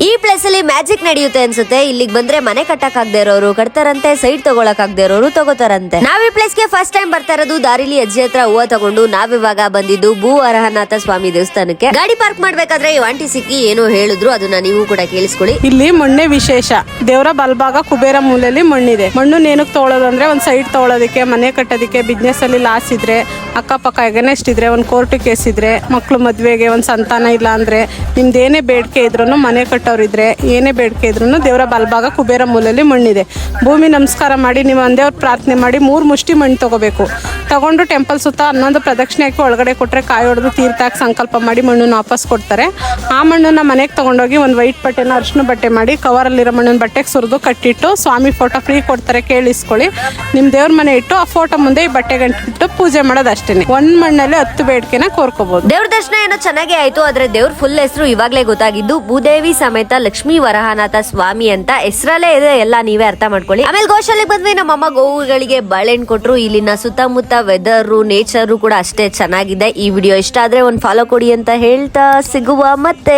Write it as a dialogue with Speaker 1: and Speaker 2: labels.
Speaker 1: ಈ ಪ್ಲೇಸ್ ಅಲ್ಲಿ ಮ್ಯಾಜಿಕ್ ನಡೆಯುತ್ತೆ ಅನ್ಸುತ್ತೆ. ಇಲ್ಲಿಗೆ ಬಂದ್ರೆ ಮನೆ ಕಟ್ಟಕ್ ಆಗದೆ ಇರೋರು ಕಟ್ತಾರಂತೆ, ಸೈಡ್ ತಗೊಳಕ್ ಆಗದೆ ಇರೋರು ತಗೋತಾರಂತೆ. ನಾವ್ ಈ ಪ್ಲೇಸ್ ಗೆ ಫಸ್ಟ್ ಟೈಮ್ ಬರ್ತಾ ಇರೋದು. ದಾರಿಲಿ ಅಜ್ಜಿ ಹತ್ರ ಹೂವ ತಗೊಂಡು ನಾವಿವಾಗ ಬಂದಿದ್ದು ಭೂ ವರಹನಾಥ ಸ್ವಾಮಿ ದೇವಸ್ಥಾನಕ್ಕೆ. ಗಾಡಿ ಪಾರ್ಕ್ ಮಾಡ್ಬೇಕಾದ್ರೆ ಈ ಆಂಟಿ ಸಿಕ್ಕಿ ಏನೋ ಹೇಳಿದ್ರು, ಅದನ್ನ ನೀವು ಕೂಡ ಕೇಳಿಸ್ಕೊಳ್ಳಿ.
Speaker 2: ಇಲ್ಲಿ ಮಣ್ಣೆ ವಿಶೇಷ. ದೇವರ ಬಲ್ಭಾಗ ಕುಬೇರ ಮೂಲೆಯಲ್ಲಿ ಮಣ್ಣಿದೆ. ಮಣ್ಣು ಏನಕ್ಕೆ ತಗೊಳ್ಳೋದಂದ್ರೆ ಒಂದ್ ಸೈಡ್ ತಗೊಳ್ಳೋದಕ್ಕೆ, ಮನೆ ಕಟ್ಟೋದಕ್ಕೆ, ಬಿಸ್ನೆಸ್ ಅಲ್ಲಿ ಲಾಸ್ ಇದ್ರೆ, ಅಕ್ಕಪಕ್ಕ ಎಗನೆಸ್ಟ್ ಇದ್ರೆ, ಒಂದ್ ಕೋರ್ಟ್ ಕೇಸ್ ಇದ್ರೆ, ಮಕ್ಳು ಮದ್ವೆಗೆ, ಒಂದ್ ಸಂತಾನ ಇಲ್ಲ ಅಂದ್ರೆ, ನಿಮ್ದು ಏನೇ ಬೇಡಿಕೆ ಇದ್ರು, ಮನೆ ಕಟ್ಟೋರಿದ್ರೆ ಏನೇ ಬೇಡಿಕೆ ಇದ್ರು ದೇವರ ಬಲ್ಭಾಗ ಕುಬೇರ ಮೂಲೆಯಲ್ಲಿ ಮಣ್ಣಿದೆ. ಭೂಮಿ ನಮಸ್ಕಾರ ಮಾಡಿ ನೀವು ಒಂದೇವ್ರ ಪ್ರಾರ್ಥನೆ ಮಾಡಿ 3 ಮುಷ್ಟಿ ಮಣ್ಣು ತಗೋಬೇಕು. ತಗೊಂಡು ಟೆಂಪಲ್ ಸುತ್ತ 11 ಪ್ರದಕ್ಷಿಣೆ ಹಾಕಿ ಒಳಗಡೆ ಕೊಟ್ಟರೆ ಕಾಯಿ ಹೊಡೆದು ತೀರ್ಥಕ್ಕೆ ಸಂಕಲ್ಪ ಮಾಡಿ ಮಣ್ಣನ್ನು ವಾಪಸ್ ಕೊಡ್ತಾರೆ. ಆ ಮಣ್ಣನ್ನ ಮನೆಗೆ ತಗೊಂಡೋಗಿ ಒಂದು ವೈಟ್ ಬಟ್ಟೆನ ಅರಿಶಿನ ಬಟ್ಟೆ ಮಾಡಿ ಕವರಲ್ಲಿರೋ ಮಣ್ಣನ್ನು ಬಟ್ಟೆಗೆ ಸುರಿದು ಕಟ್ಟಿಟ್ಟು ಸ್ವಾಮಿ ಫೋಟೋ ಫ್ರೀ ಕೊಡ್ತಾರೆ, ಕೇಳಿಸ್ಕೊಳ್ಳಿ. ನಿಮ್ಮ ದೇವ್ರ ಮನೆ ಇಟ್ಟು ಆ ಫೋಟೋ ಮುಂದೆ ಈ ಬಟ್ಟೆ ಗಂಟಿಟ್ಟು ಪೂಜೆ ಮಾಡೋದು ಅಷ್ಟೇನೆ. ಒಂದ್ ಮಣ್ಣಲ್ಲಿ 10 ಬೇಡಿಕೆನ ಕೋರ್ಕೋಬಹುದು.
Speaker 1: ದೇವ್ರ ದರ್ಶನ ಏನೋ ಚೆನ್ನಾಗೇ ಆಯ್ತು. ಆದ್ರೆ ದೇವ್ರ ಫುಲ್ ಹೆಸರು ಇವಾಗ್ಲೇ ಗೊತ್ತಾಗಿದ್ದು ಭೂದೇವಿ ಸಮೇತ ಲಕ್ಷ್ಮೀ ವರಹನಾಥ ಸ್ವಾಮಿ ಅಂತ. ಹೆಸರಲ್ಲೇ ಇದೆ, ಎಲ್ಲ ನೀವೇ ಅರ್ಥ ಮಾಡ್ಕೊಳ್ಳಿ. ಆಮೇಲೆ ಗೋಶಾಲೆಗೆ ಬಂದ್ವಿ. ನಮ್ಮಮ್ಮ ಗೋವುಗಳಿಗೆ ಬಾಳೆಹಣ್ಣು ಕೊಟ್ರು. ಇಲ್ಲಿನ ಸುತ್ತಮುತ್ತ ವೆದರ್ ನೇಚರ್ ಕೂಡ ಅಷ್ಟೇ ಚೆನ್ನಾಗಿದೆ. ಈ ವಿಡಿಯೋ ಇಷ್ಟ ಆದ್ರೆ ಒಂದು ಫಾಲೋ ಕೊಡಿ ಅಂತ ಹೇಳ್ತಾ ಸಿಗುವ ಮತ್ತೆ.